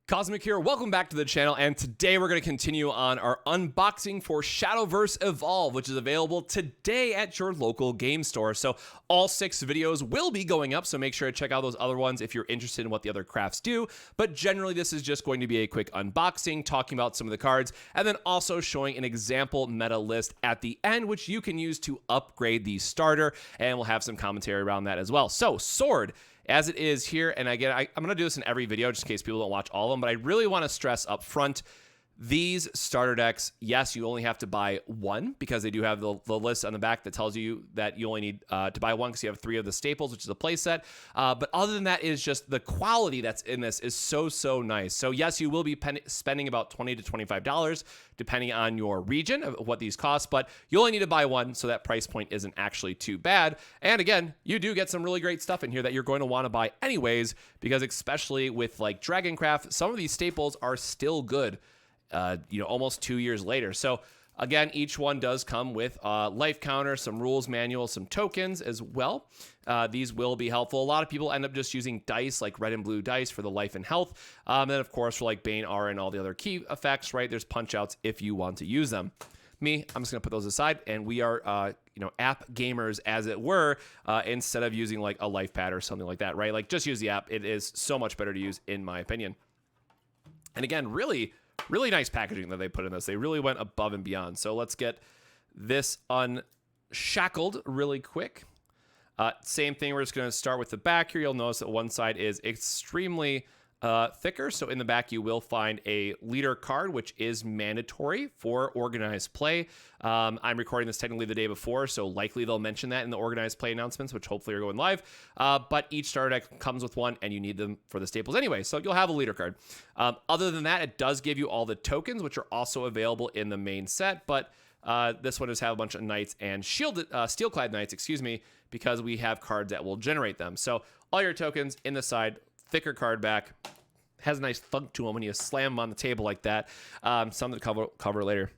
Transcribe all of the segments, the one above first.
Cosmic here, welcome back to the channel, and today we're going to continue on our unboxing for Shadowverse Evolve, which is available today at your local game store. So all 6 videos will be going up, so make sure to check out those other ones if you're interested in what the other crafts do. But generally, this is just going to be a quick unboxing, talking about some of the cards, and then also showing an example meta list at the end, which you can use to upgrade the starter, and we'll have some commentary around that as well. So, Sword, as it is here, and again, I'm going to do this in every video just in case people don't watch all of them, but I really want to stress up front, these starter decks, yes, you only have to buy one because they do have the list on the back that tells you that you only need to buy one because you have 3 of the staples, which is a play set. But other than that, is just the quality that's in this is so nice. So yes, you will be spending about $20 to $25 depending on your region of what these cost, but you only need to buy one, so that price point isn't actually too bad. And again, you do get some really great stuff in here that you're going to want to buy anyways, because especially with like Dragoncraft, some of these staples are still good. Almost 2 years later. So again, each one does come with a life counter, some rules manual, some tokens as well. These will be helpful. A lot of people end up just using dice, like red and blue dice for the life and health. And then of course for like Bane, Aura, and all the other key effects, right? There's punch outs if you want to use them. Me, I'm just gonna put those aside, and we are app gamers, as it were, instead of using like a life pad or something like that, right? Like just use the app. It is so much better to use in my opinion. And again, really nice packaging that they put in this. They really went above and beyond. So let's get this unshackled really quick. Same thing, we're just going to start with the back here. You'll notice that one side is extremely thicker. So in the back, you will find a leader card, which is mandatory for organized play. I'm recording this technically the day before, so likely they'll mention that in the organized play announcements, which hopefully are going live. But each starter deck comes with one, and you need them for the staples anyway, so you'll have a leader card. Other than that, it does give you all the tokens, which are also available in the main set, but this one does have a bunch of knights and steel-clad knights, because we have cards that will generate them. So all your tokens in the side, thicker card back, has a nice thunk to them when you slam them on the table like that. Something to cover later.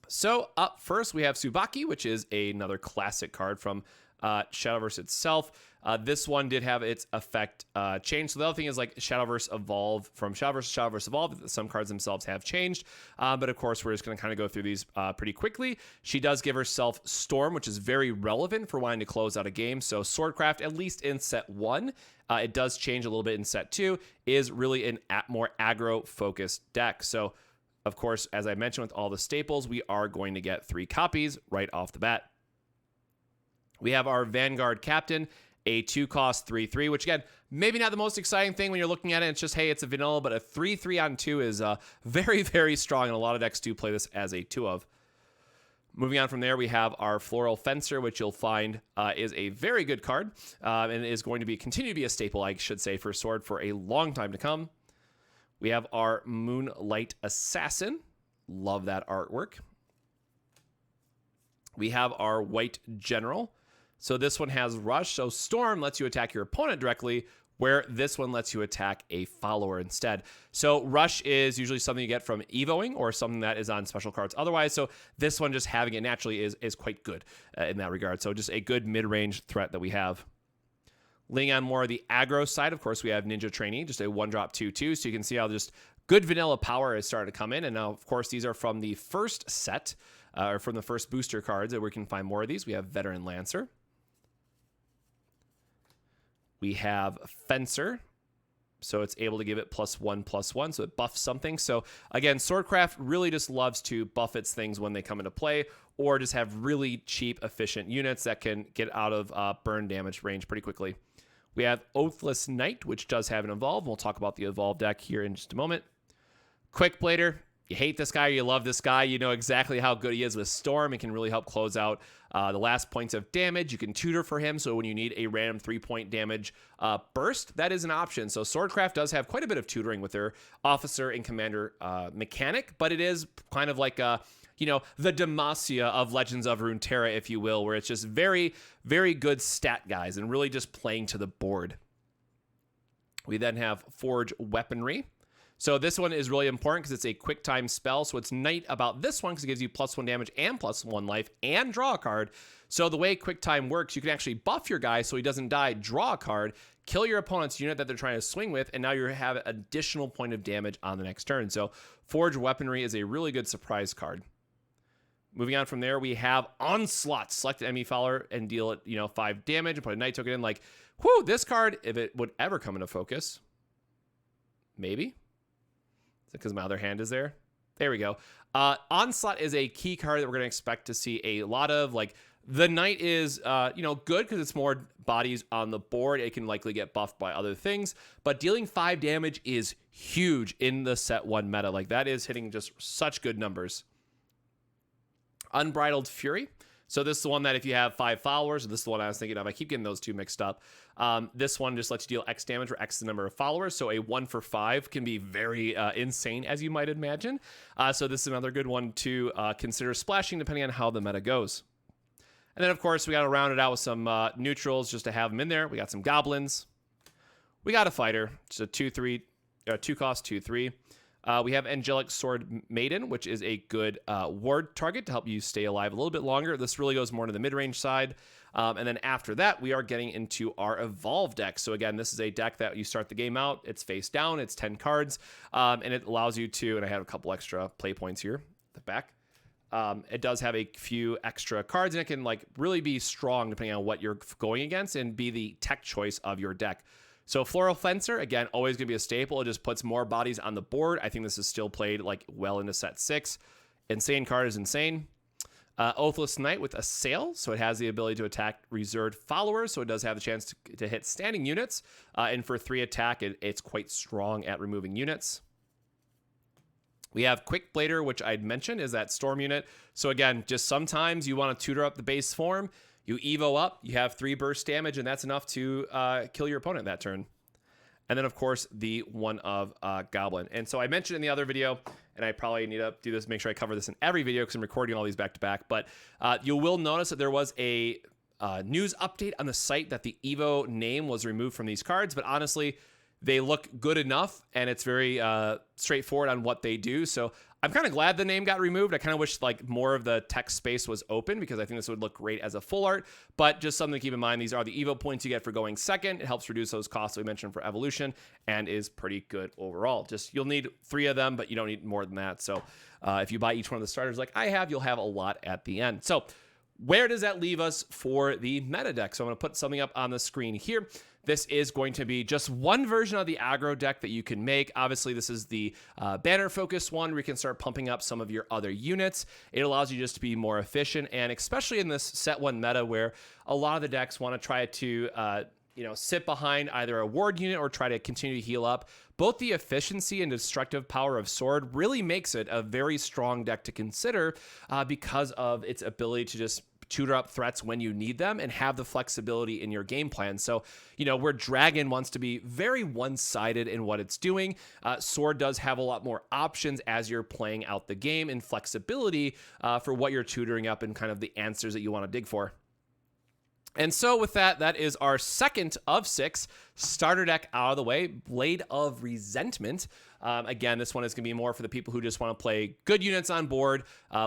So up first, we have Tsubaki, which is another classic card from Shadowverse itself. This one did have its effect changed. So the other thing is like Shadowverse Evolve, from Shadowverse to Shadowverse Evolve, some cards themselves have changed. But of course, we're just going to kind of go through these pretty quickly. She does give herself Storm, which is very relevant for wanting to close out a game. So Swordcraft, at least in set 1, it does change a little bit in set 2, is really an more aggro focused deck. So of course, as I mentioned with all the staples, we are going to get 3 copies right off the bat. We have our Vanguard Captain, a 2-cost 3/3, which again, maybe not the most exciting thing when you're looking at it. It's just, hey, it's a vanilla, but a 3/3 on 2 is very strong, and a lot of decks do play this as a 2 of. Moving on from there, we have our Floral Fencer, which you'll find is a very good card, and is going to continue to be a staple, I should say, for Sword for a long time to come. We have our Moonlight Assassin. Love that artwork. We have our White General. So this one has Rush. So Storm lets you attack your opponent directly, where this one lets you attack a follower instead. So Rush is usually something you get from evoing or something that is on special cards otherwise. So this one, just having it naturally is quite good in that regard. So just a good mid-range threat that we have. Leaning on more of the aggro side, of course, we have Ninja Trainee, just a 1-drop 2/2. So you can see how just good vanilla power is starting to come in. And now, of course, these are from the first set, or from the first booster cards, that we can find more of these. We have Veteran Lancer. We have Fencer, so it's able to give it +1/+1, so it buffs something. So again, Swordcraft really just loves to buff its things when they come into play, or just have really cheap, efficient units that can get out of burn damage range pretty quickly. We have Oathless Knight, which does have an Evolve. We'll talk about the Evolve deck here in just a moment. Quick Blader. You hate this guy, or you love this guy, you know exactly how good he is with Storm. It can really help close out the last points of damage. You can tutor for him, so when you need a random 3-point damage burst, that is an option. So Swordcraft does have quite a bit of tutoring with their Officer and Commander mechanic, but it is kind of like the Demacia of Legends of Runeterra, if you will, where it's just very good stat guys and really just playing to the board. We then have Forge Weaponry. So this one is really important because it's a quick time spell. So it's nice about this one because it gives you +1 damage and +1 life and draw a card. So the way quick time works, you can actually buff your guy so he doesn't die, draw a card, kill your opponent's unit that they're trying to swing with, and now you have an additional point of damage on the next turn. So Forge Weaponry is a really good surprise card. Moving on from there, we have Onslaught. Select an enemy follower and deal it, 5 damage and put a Night Token in. Like, whew, this card, if it would ever come into focus, maybe. Is it because my other hand is there? There we go. Onslaught is a key card that we're going to expect to see a lot of. Like, the Knight is, good because it's more bodies on the board. It can likely get buffed by other things, but dealing 5 damage is huge in the set 1 meta. Like, that is hitting just such good numbers. Unbridled Fury. So this is the one that if you have 5 followers, this is the one I was thinking of. I keep getting those two mixed up. This one just lets you deal X damage for X the number of followers. So a 1 for 5 can be very insane, as you might imagine. So this is another good one to consider splashing depending on how the meta goes. And then, of course, we got to round it out with some neutrals just to have them in there. We got some goblins. We got a fighter. Just a 2/3, 2-cost 2/3. We have Angelic Sword Maiden, which is a good ward target to help you stay alive a little bit longer. This really goes more to the mid-range side. And then after that, we are getting into our Evolve deck. So again, this is a deck that you start the game out. It's face down. It's 10 cards. And it allows you to, and I have a couple extra play points here at the back. It does have a few extra cards, and it can really be strong depending on what you're going against and be the tech choice of your deck. So Floral Fencer, again, always going to be a staple. It just puts more bodies on the board. I think this is still played well into set 6. Insane card is insane. Oathless Knight with Assail. So it has the ability to attack reserved followers. So it does have the chance to hit standing units. And for 3 attack, it's quite strong at removing units. We have Quick Blader, which I'd mentioned is that storm unit. So again, just sometimes you want to tutor up the base form. You evo up, you have 3 burst damage, and that's enough to kill your opponent that turn. And then, of course, the one of Goblin. And so I mentioned in the other video, and I probably need to do this, make sure I cover this in every video because I'm recording all these back to back, but you will notice that there was a news update on the site that the Evo name was removed from these cards, but honestly, they look good enough, and it's very straightforward on what they do. So I'm kind of glad the name got removed. I kind of wish more of the text space was open because I think this would look great as a full art. But just something to keep in mind, these are the Evo points you get for going second. It helps reduce those costs we mentioned for evolution and is pretty good overall. Just you'll need 3 of them, but you don't need more than that. So if you buy each one of the starters like I have, you'll have a lot at the end. So where does that leave us for the meta deck? So I'm going to put something up on the screen here. This is going to be just one version of the aggro deck that you can make. Obviously, this is the banner-focused one where you can start pumping up some of your other units. It allows you just to be more efficient, and especially in this set 1 meta where a lot of the decks want to try to sit behind either a ward unit or try to continue to heal up. Both the efficiency and destructive power of Sword really makes it a very strong deck to consider because of its ability to just tutor up threats when you need them and have the flexibility in your game plan. So, where Dragon wants to be very one-sided in what it's doing, Sword does have a lot more options as you're playing out the game and flexibility for what you're tutoring up and kind of the answers that you want to dig for. And so with that, that is our second of 6 starter deck out of the way, Blade of Resentment. Again, this one is going to be more for the people who just want to play good units on board,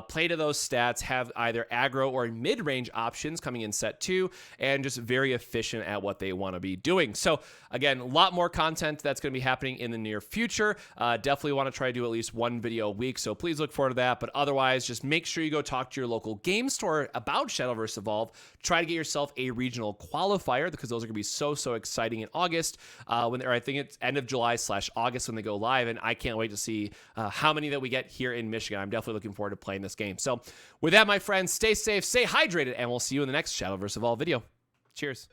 play to those stats, have either aggro or mid-range options coming in set 2, and just very efficient at what they want to be doing. So again, a lot more content that's going to be happening in the near future. Definitely want to try to do at least 1 video a week, so please look forward to that. But otherwise, just make sure you go talk to your local game store about Shadowverse Evolve. Try to get yourself a regional qualifier because those are going to be so exciting in August, I think it's end of July/August when they go live. And I can't wait to see how many that we get here in Michigan. I'm definitely looking forward to playing this game. So with that, my friends, stay safe, stay hydrated, and we'll see you in the next Shadowverse Evolve video. Cheers.